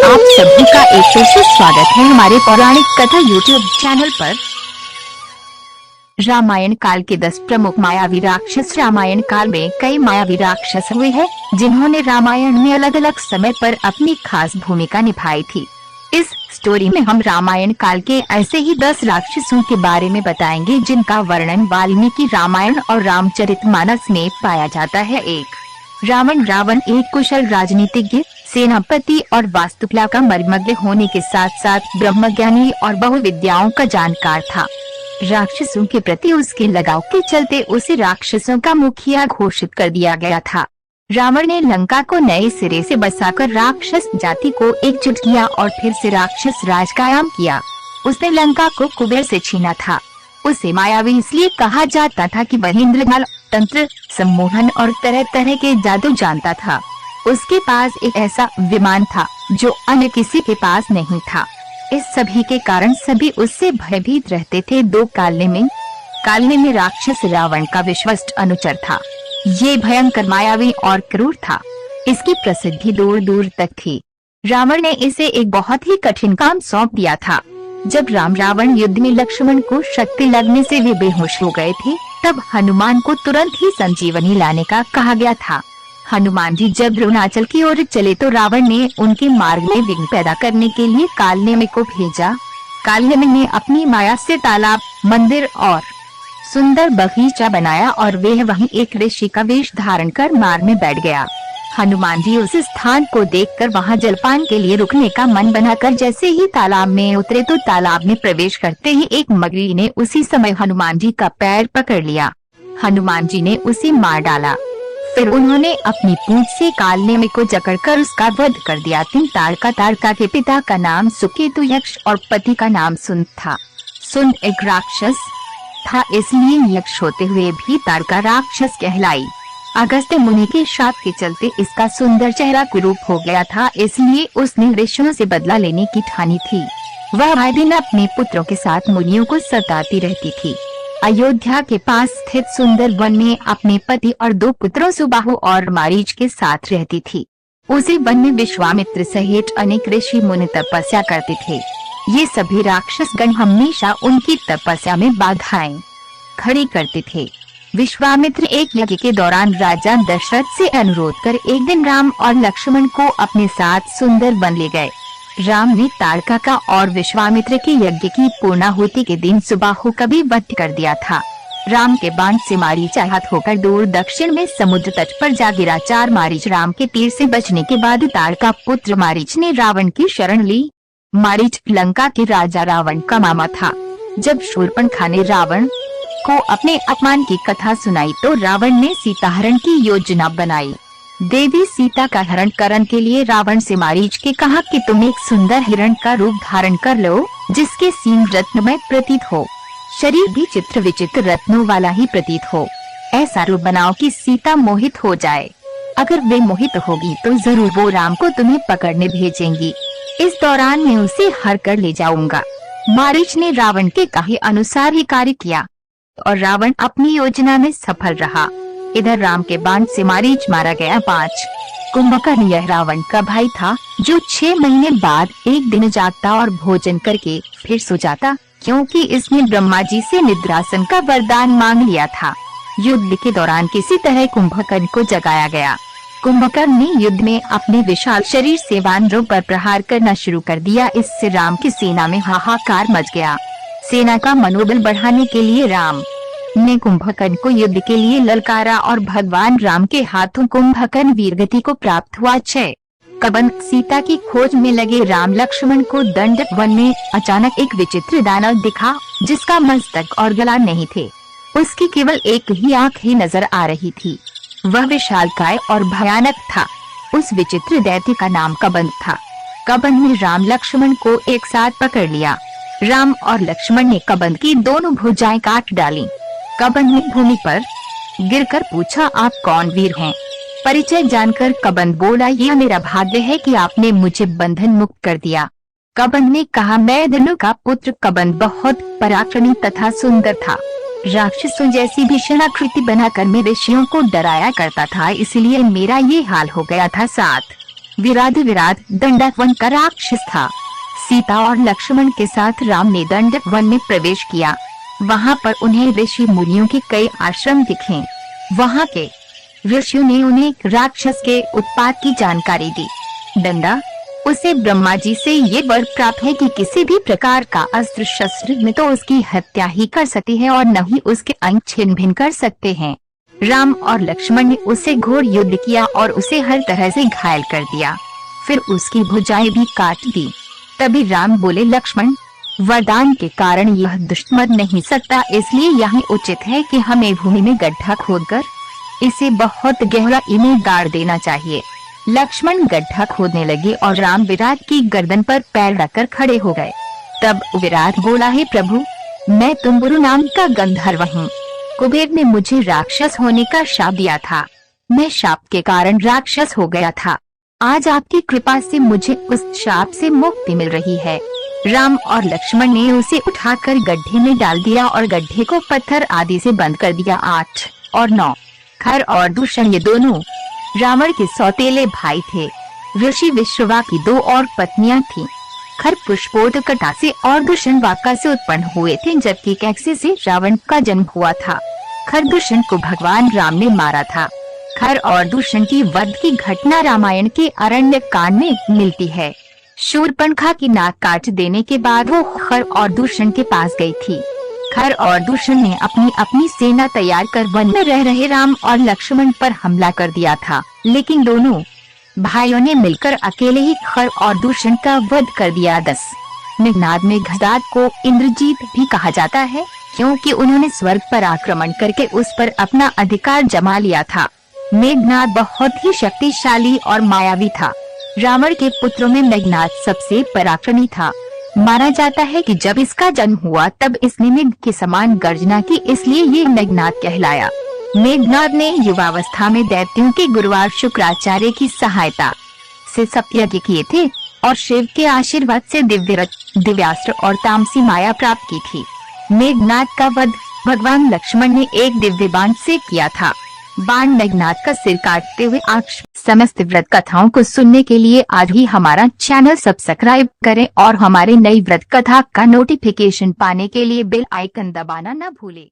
आप सभी का एक फिर से स्वागत है हमारे पौराणिक कथा यूट्यूब चैनल पर। रामायण काल के 10 प्रमुख मायावी राक्षस। रामायण काल में कई मायावी राक्षस हुए हैं जिन्होंने रामायण में अलग अलग समय पर अपनी खास भूमिका निभाई थी। इस स्टोरी में हम रामायण काल के ऐसे ही 10 राक्षसों के बारे में बताएंगे जिनका वर्णन वाल्मीकि रामायण और रामचरितमानस में पाया जाता है। रावण एक कुशल राजनीतिज्ञ, सेनापति और वास्तुकला का मर्मज्ञ होने के साथ साथ ब्रह्मज्ञानी और बहुविद्याओं का जानकार था। राक्षसों के प्रति उसके लगाव के चलते उसे राक्षसों का मुखिया घोषित कर दिया गया था। रावण ने लंका को नए सिरे से बसाकर राक्षस जाति को एकजुट किया और फिर से राक्षस राज कायम किया। उसने लंका को कुबेर से छीना था। उसे मायावी इसलिए कहा जाता था कि वह इंद्रजाल, तंत्र, सम्मोहन और तरह तरह के जादू जानता था। उसके पास एक ऐसा विमान था जो अन्य किसी के पास नहीं था। इस सभी के कारण सभी उससे भयभीत रहते थे। कालने में राक्षस रावण का विश्वस्त अनुचर था। ये भयंकर, मायावी और क्रूर था। इसकी प्रसिद्धि दूर दूर तक थी। रावण ने इसे एक बहुत ही कठिन काम सौंप दिया था। जब रावण युद्ध में लक्ष्मण को शक्ति लगने से वे बेहोश हो गए थे, तब हनुमान को तुरंत ही संजीवनी लाने का कहा गया था। हनुमान जी जब द्रोणाचल की ओर चले तो रावण ने उनके मार्ग में विघ्न पैदा करने के लिए कालनेमी को भेजा। कालनेमी ने अपनी माया से तालाब, मंदिर और सुंदर बगीचा बनाया और वह वहीं एक ऋषि का वेश धारण कर मार्ग में बैठ गया। हनुमान जी उस स्थान को देखकर वहां जलपान के लिए रुकने का मन बनाकर जैसे ही तालाब में उतरे तो तालाब में प्रवेश करते ही एक मगरी ने उसी समय हनुमान जी का पैर पकड़ लिया। हनुमान जी ने उसे मार डाला। फिर उन्होंने अपनी पूंछ से कालनेमी को जकड़कर उसका वध कर दिया। ताड़का के पिता का नाम सुकेतु यक्ष और पति का नाम सुन था। सुन एक राक्षस था, इसलिए यक्ष होते हुए भी ताड़का राक्षस कहलाई। अगस्त्य मुनि के शाप के चलते इसका सुंदर चेहरा कुरूप हो गया था, इसलिए उसने ऋषियों से बदला लेने की ठानी थी। वह आए दिन अपने पुत्रों के साथ मुनियों को सताती रहती थी। अयोध्या के पास स्थित सुंदर वन में अपने पति और 2 पुत्रों सुबाहु और मारीच के साथ रहती थी। उसी वन में विश्वामित्र सहित अनेक ऋषि मुनि तपस्या करते थे। ये सभी राक्षसगण हमेशा उनकी तपस्या में बाधाएं खड़ी करते थे। विश्वामित्र एक यज्ञ के दौरान राजा दशरथ से अनुरोध कर एक दिन राम और लक्ष्मण को अपने साथ सुंदर वन ले गए। राम ने ताड़का का और विश्वामित्र के यज्ञ की पूर्णाहुति के दिन सुबाहु का भी वध कर दिया था। राम के बाण से मारीच आहत होकर दूर दक्षिण में समुद्र तट पर जा गिरा। मारीच राम के तीर से बचने के बाद ताड़का पुत्र मारीच ने रावण की शरण ली। मारीच लंका के राजा रावण का मामा था। जब शूर्पणखा ने रावण को अपने अपमान की कथा सुनाई तो रावण ने सीता हरण की योजना बनाई। देवी सीता का हरण करने के लिए रावण से मारीच के कहा कि तुम एक सुंदर हिरण का रूप धारण कर लो जिसके सींग रत्नमय प्रतीत हो, शरीर भी चित्र विचित्र रत्नों वाला ही प्रतीत हो। ऐसा रूप बनाओ कि सीता मोहित हो जाए। अगर वे मोहित होगी तो जरूर वो राम को तुम्हें पकड़ने भेजेंगी। इस दौरान मैं उसे हर कर ले जाऊंगा। मारीच ने रावण के कहे अनुसार ही कार्य किया और रावण अपनी योजना में सफल रहा। इधर राम के बाण से मारीच मारा गया। 5 कुंभकर्ण यह रावण का भाई था जो 6 महीने बाद एक दिन जागता और भोजन करके फिर सो जाता, क्योंकि इसने ब्रह्मा जी से निद्रासन का वरदान मांग लिया था। युद्ध के दौरान किसी तरह कुंभकर्ण को जगाया गया। कुंभकर्ण ने युद्ध में अपने विशाल शरीर से वानरों पर प्रहार करना शुरू कर दिया। इससे राम की सेना में हाहाकार मच गया। सेना का मनोबल बढ़ाने के लिए राम ने कुंभकर्ण को युद्ध के लिए ललकारा और भगवान राम के हाथों कुंभकर्ण वीरगति को प्राप्त हुआ। 6 कबंध सीता की खोज में लगे राम लक्ष्मण को दंडक वन में अचानक एक विचित्र दानव दिखा जिसका मस्तक और गला नहीं थे। उसकी केवल एक ही आंख ही नजर आ रही थी। वह विशालकाय और भयानक था। उस विचित्र दैत्य का नाम कबंध था। कबंध ने राम लक्ष्मण को एक साथ पकड़ लिया। राम और लक्ष्मण ने कबंध की दोनों भुजाएं काट डाली। कबंध ने भूमि पर गिरकर पूछा, आप कौन वीर हैं? परिचय जानकर कबंध बोला, यह मेरा भाग्य है कि आपने मुझे बंधन मुक्त कर दिया। कबंध ने कहा, मैं धनु का पुत्र। कबंध बहुत पराक्रमी तथा सुंदर था। राक्षसों जैसी भीषण आकृति बनाकर मैं ऋषियों को डराया करता था, इसलिए मेरा ये हाल हो गया था। 7 विराट विराट दंडक वन का राक्षस था। सीता और लक्ष्मण के साथ राम ने दंडक वन में प्रवेश किया। वहां पर उन्हें ऋषि मुनियों के कई आश्रम दिखे। वहां के ऋषियों ने उन्हें राक्षस के उत्पात की जानकारी दी। दंडा, उसे ब्रह्मा जी से ये वर प्राप्त है कि किसी भी प्रकार का अस्त्र शस्त्र में तो उसकी हत्या ही कर सकती है और न ही उसके अंग छिन्न भिन्न कर सकते हैं। राम और लक्ष्मण ने उससे घोर युद्ध किया और उसे हर तरह से घायल कर दिया, फिर उसकी भुजाएं भी काट दी। तभी राम बोले, लक्ष्मण, वरदान के कारण यह दुष्ट मर नहीं सकता, इसलिए यही उचित है कि हमें भूमि में गड्ढा खोदकर इसे बहुत गहराई में गाड़ देना चाहिए। लक्ष्मण गड्ढा खोदने लगे और राम विराट की गर्दन पर पैर रखकर खड़े हो गए। तब विराट बोला, हे प्रभु, मैं तुम्बुरु नाम का गंधर्व हूँ। कुबेर ने मुझे राक्षस होने का शाप दिया था। मैं शाप के कारण राक्षस हो गया था। आज आपकी कृपा से मुझे उस शाप से मुक्ति मिल रही है। राम और लक्ष्मण ने उसे उठाकर गड्ढे में डाल दिया और गड्ढे को पत्थर आदि से बंद कर दिया। 8 और 9। खर और दूषण ये दोनों रावण के सौतेले भाई थे। ऋषि विश्रवा की 2 और पत्नियां थीं। खर पुष्पोदकटा से और दूषण वाका से उत्पन्न हुए थे, जबकि कैकसे से रावण का जन्म हुआ था। खरदूषण को भगवान राम ने मारा था। खर और दूषण की वध की घटना रामायण के अरण्य कांड में मिलती है। शूर्पणखा की नाक काट देने के बाद वो खर और दूषण के पास गई थी। खर और दूषण ने अपनी अपनी सेना तैयार कर वन में रह रहे राम और लक्ष्मण पर हमला कर दिया था, लेकिन दोनों भाइयों ने मिलकर अकेले ही खर और दूषण का वध कर दिया। 10। मेघनाद मेघनाद को इंद्रजीत भी कहा जाता है, क्योंकि उन्होंने स्वर्ग पर आक्रमण करके उस पर अपना अधिकार जमा लिया था। मेघनाद बहुत ही शक्तिशाली और मायावी था। रावण के पुत्रों में मेघनाद सबसे पराक्रमी था। माना जाता है कि जब इसका जन्म हुआ तब इसने मेघ के समान गर्जना की, इसलिए ये मेघनाद कहलाया। मेघनाद ने युवावस्था में दैत्यों के गुरुवार शुक्राचार्य की सहायता से सप्तयज्ञ किए थे और शिव के आशीर्वाद से दिव्य रथ, दिव्यास्त्र और तामसी माया प्राप्त की थी। मेघनाद का वध भगवान लक्ष्मण ने एक दिव्य बाण से किया था। बाण मेघनाद का सिर काटते हुए आक्ष। समस्त व्रत कथाओं को सुनने के लिए आज ही हमारा चैनल सब्सक्राइब करें और हमारे नई व्रत कथा का नोटिफिकेशन पाने के लिए बेल आइकन दबाना न भूलें।